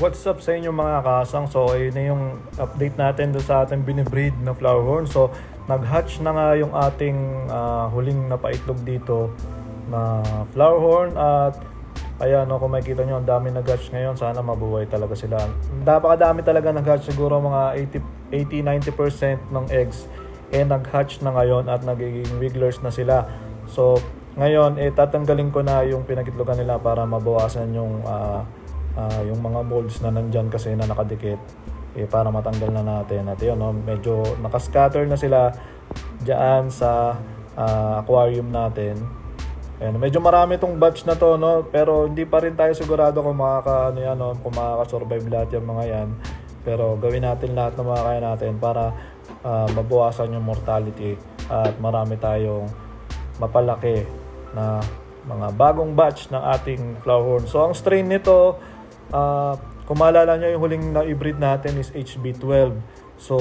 What's up sa inyo mga kasang? So ayun na yung update natin doon sa ating binibreed na flowerhorn. So nag-hatch na nga yung ating huling napaitlog dito na flowerhorn. At ayan, no, kung makikita nyo, ang dami nag-hatch ngayon. Sana mabuhay talaga sila. Napakadami talaga nag-hatch, siguro mga 80-90% ng eggs nag-hatch na ngayon at nagiging wigglers na sila. So ngayon tatanggalin ko na yung pinakitlogan nila para mabawasan yung mga molds na nandyan kasi na nakadikit, para matanggal na natin. At yun, no, medyo nakascatter na sila dyan sa aquarium natin. Ayan, medyo marami tong batch na to, no, pero hindi pa rin tayo sigurado kung kung makaka-survive lahat yung mga yan. Pero gawin natin lahat ng mga kaya natin para mabawasan yung mortality at marami tayong mapalaki na mga bagong batch ng ating flowerhorn. So ang strain nito, kung maalala nyo, yung huling na-breed natin is HB12. So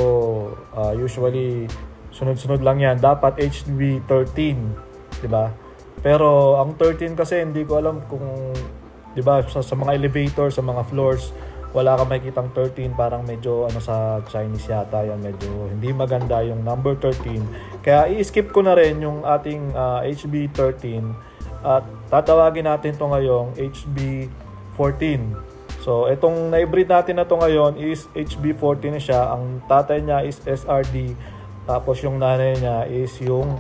usually sunod-sunod lang yan. Dapat HB13, di ba? Pero ang 13 kasi hindi ko alam kung, di ba, sa mga elevator, sa mga floors, wala ka makikitang 13, parang medyo sa Chinese yata yan, medyo hindi maganda yung number 13. Kaya i-skip ko na rin yung ating HB13 at tatawagin natin to ngayong HB14. So itong na-breed natin na to ngayon is HB14 na siya. Ang tatay niya is SRD, tapos yung nanay niya is yung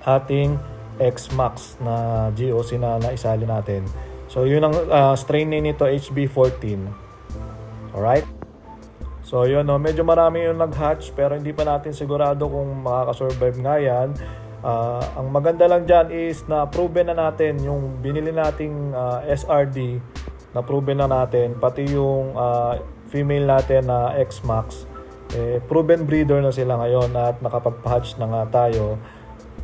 ating X-Max na GOC na naisali natin. So yun ang strain name nito, HB14. Alright? So yun, no, medyo marami yung nag-hatch pero hindi pa natin sigurado kung makakasurvive nga yan. Ang maganda lang dyan is na proven na natin yung binili nating SRD, na proven na natin, pati yung female natin na X-Max, proven breeder na sila ngayon at nakapag-hatch na nga tayo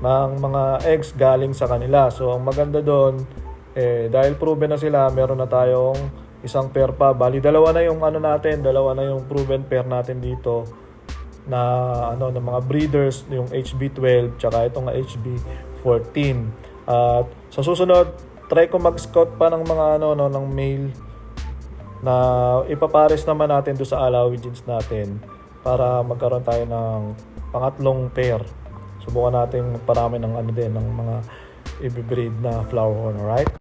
ng mga eggs galing sa kanila. So ang maganda doon, dahil proven na sila, meron na tayong isang pair pa. Bali, dalawa na yung dalawa na yung proven pair natin dito na ng mga breeders, yung HB12 tsaka itong HB14. At sa susunod, try ko mag-scout pa ng mga ng male na ipapares naman natin do sa alawigins natin para magkaroon tayo ng pangatlong pair. Subukan natin magparami ng ng mga i-breed na flowerhorn, alright?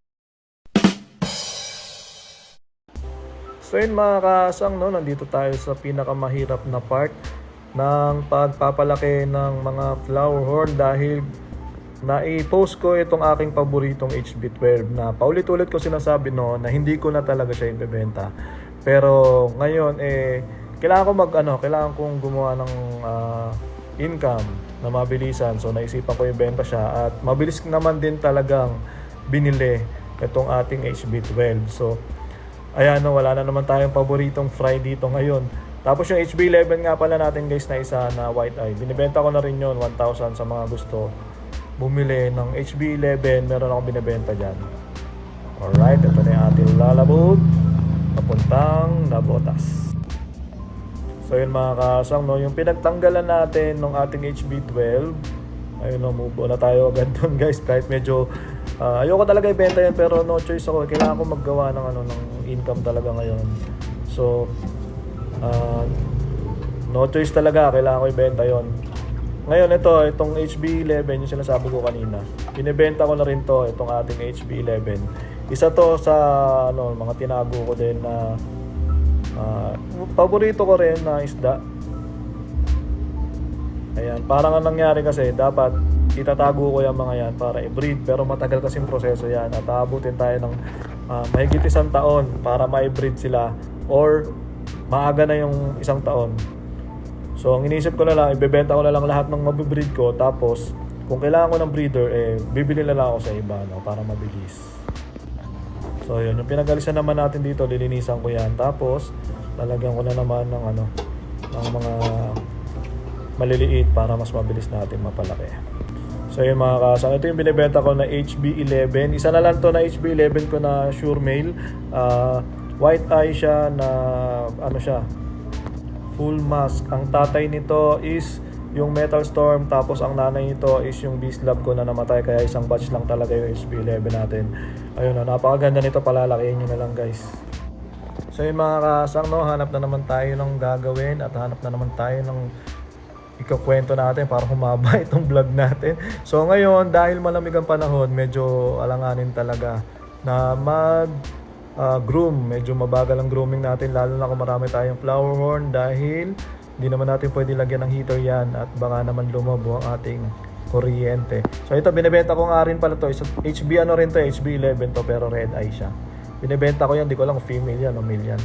So yun mga kasang, no, nandito tayo sa pinakamahirap na part ng pagpapalaki ng mga flowerhorn dahil na-post ko itong aking paboritong HB12 na paulit-ulit ko sinasabi na hindi ko na talaga siya ibebenta. Pero ngayon kailangan kong gumawa ng income na mabilisan. So naisipan ko ibenta siya at mabilis naman din talagang binili itong ating HB12. So ayan, wala na naman tayong paboritong fry dito ngayon. Tapos yung HB11 nga pala natin guys na isa na white eye, binibenta ko na rin yun, 1,000 sa mga gusto bumili ng HB11. Meron akong binibenta dyan. Alright, ito na yung ating lalabog papuntang Nabotas. So yun mga kasang, yung pinagtanggalan natin ng ating HB12, ayun, move on na tayo agad doon guys. Kahit medyo ayoko talaga ibenta yan, pero no choice ako. Kailangan ko maggawa ng income talaga ngayon. So no choice talaga, kailangan ko ibenta yon. Ngayon itong HB11, yung sinasabi ko kanina, binibenta ko na rin itong ating HB11. Isa to sa mga tinago ko din na paborito ko rin na isda. Ayan, parang ang nangyari kasi, dapat itatago ko yung mga yan para i-breed, pero matagal kasing proseso yan at aabutin tayo ng mahigit 1 taon para ma-breed sila, or maaga na yung 1 taon. So ang inisip ko na lang, ibebenta ko na lang lahat ng mabibreed ko, tapos kung kailangan ko ng breeder, bibili na lang ako sa iba, para mabilis. So yun, yung pinagalisan naman natin dito, lilinisan ko yan, tapos lalagyan ko na naman ng ng mga maliliit para mas mabilis natin mapalaki. So yun mga kasang, ito yung binibenta ko na HB11. Isa na lang to na HB11 ko na sure male. White eye siya na full mask. Ang tatay nito is yung Metal Storm, tapos ang nanay nito is yung Beast Lab ko na namatay, kaya isang batch lang talaga yung HB11 natin. Ayun, napakaganda nito, palalakihin nyo na lang guys. So yun mga kasang, no, hanap na naman tayo ng gagawin at hanap na naman tayo ng ikakwento natin para humaba itong vlog natin. So ngayon, dahil malamig ang panahon, medyo alanganin talaga na groom. Medyo mabagal ang grooming natin, lalo na kung marami tayong flower horn, dahil hindi naman natin pwede lagyan ng heater yan at baka naman lumabo ang ating kuryente. So ito, binibenta ko nga rin pala to. HB ano rin to, HB11 to, pero red eye siya. Binibenta ko yan, di ko lang kung female yan o male yan.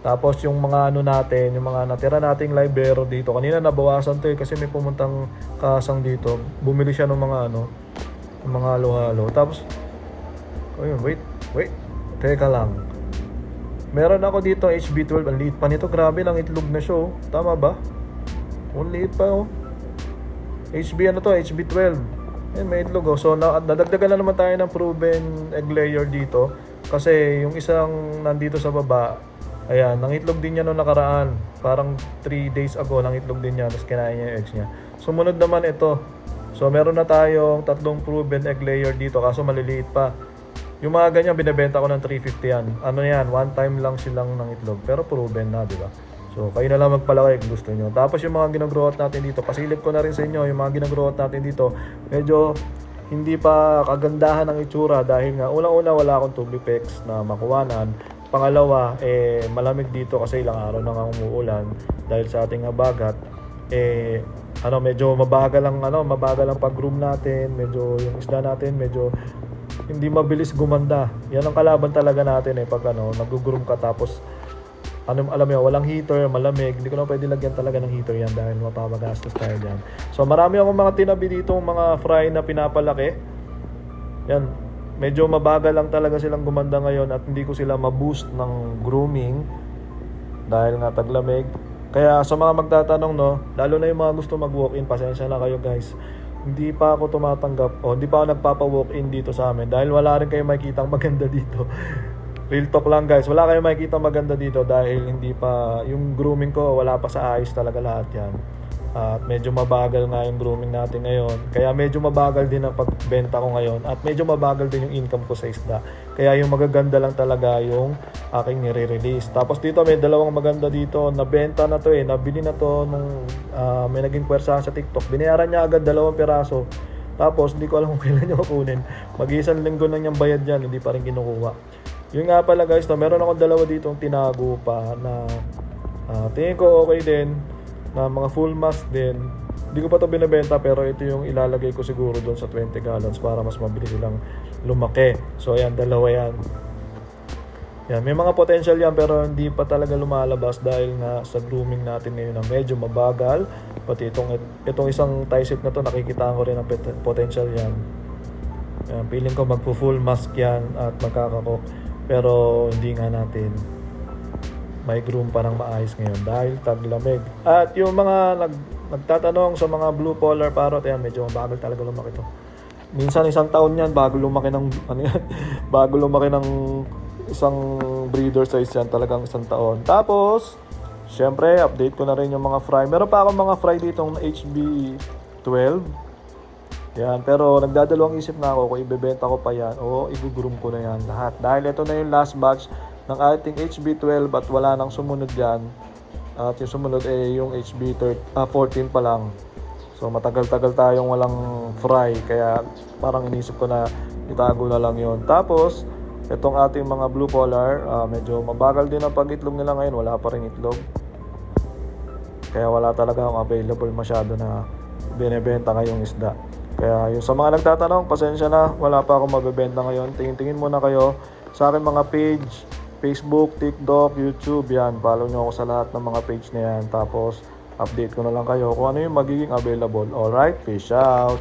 Tapos yung mga ano natin, yung mga natira nating librero dito. Kanina nabawasan to kasi may pumuntang kasang dito. Bumili siya ng mga ano, ng mga halo-halo. Tapos, ayun, wait. Teka lang. Meron ako dito HB12. Ang liit pa nito. Grabe lang itlog na siya. Oh. Tama ba? Ang liit pa oh. HB ano to? HB12. Ayan, may itlog oh. So, nadagdagan na naman tayo ng proven egg layer dito. Kasi yung isang nandito sa baba, ayan, nangitlog din niya noong nakaraan. Parang 3 days ago, nangitlog din niya. Tapos kinain niya yung eggs niya. Sumunod naman ito. So, meron na tayong 3 proven egg layer dito. Kaso maliliit pa. Yung mga ganyan, binibenta ko ng 350 yan. Ano yan, one time lang silang nangitlog. Pero proven na, di ba? So, kayo na lang magpalaki kung gusto nyo. Tapos yung mga ginagrow out natin dito, pasilip ko na rin sa inyo, yung mga ginagrow out natin dito, medyo hindi pa kagandahan ng itsura dahil nga unang-una wala akong tubipex na makuwanan. Pangalawa, malamig dito kasi ilang araw na nga umuulan dahil sa ating habagat. Medyo mabagal ang pag-groom natin, medyo yung isda natin medyo hindi mabilis gumanda. Yan ang kalaban talaga natin pag nag-groom ka tapos alam mo, walang heater, malamig. Hindi ko na pwede lagyan talaga ng heater yan dahil mapapagastos tayo dyan. So marami akong mga tinabi dito, mga fry na pinapalaki. Yan, medyo mabagal lang talaga silang gumanda ngayon at hindi ko sila ma-boost ng grooming dahil nga taglamig. Kaya sa mga magtatanong, no, lalo na yung mga gusto mag-walk-in, pasensya na kayo guys. Hindi pa ako tumatanggap o hindi pa ako nagpapa-walk-in dito sa amin dahil wala rin kayo makikitang maganda dito. Real talk lang guys, wala kayong makikita maganda dito dahil hindi pa, yung grooming ko wala pa sa ayos talaga lahat yan. At medyo mabagal nga yung grooming natin ngayon. Kaya medyo mabagal din ang pagbenta ko ngayon at medyo mabagal din yung income ko sa isda. Kaya yung magaganda lang talaga yung aking nire-release. Tapos dito may dalawang maganda dito, nabenta na to nabili na to nung may naging pwersa sa TikTok. Binayaran niya agad 2 piraso. Tapos hindi ko alam kung kailan niya kukunin. Mag-isang linggo na niyang bayad yan, hindi pa rin kinukuha. Yung nga pala guys, meron akong 2 ditong tinago pa na tingin ko okay din, na mga full mask din. Hindi ko pa to binibenta pero ito yung ilalagay ko siguro doon sa 20 gallons para mas mabilis silang lumaki. So ayan, 2 yan. Yan, may mga potential yan pero hindi pa talaga lumalabas dahil nga sa grooming natin ngayon na medyo mabagal. Pati itong isang tyset na to, nakikita ko rin ang potential yan. Yan, feeling ko magpo-full mask yan at magkakakok. Pero hindi nga natin may groom parang maayos ngayon dahil taglamig. At yung mga nagtatanong sa mga blue collar parrot, yan, medyo mabagal talaga lumaki to. Minsan isang taon yan bago lumaki ng bago lumaki ng isang breeder size yan, talagang isang taon. Tapos syempre update ko na rin yung mga fry. Meron pa akong mga fry ditong HB12. Yan, pero nagdadalawang isip na ako kung ibebenta ko pa yan o i-groom ko na yan lahat. Dahil ito na yung last batch ng ating HB12 at wala nang sumunod yan. At yung sumunod yung HB14 pa lang. So matagal-tagal tayong walang fry kaya parang inisip ko na itago na lang yon. Tapos itong ating mga blue collar, medyo mabagal din ang pag-itlog nila ngayon. Wala pa rin itlog. Kaya wala talaga akong available masyado na binebenta ngayong isda. Kaya yung sa mga nagtatanong, pasensya na, wala pa akong mabebenta ngayon. Tingin-tingin muna kayo sa aking mga page, Facebook, TikTok, YouTube, yan. Follow nyo ako sa lahat ng mga page na yan. Tapos, update ko na lang kayo kung ano yung magiging available. Alright, peace out!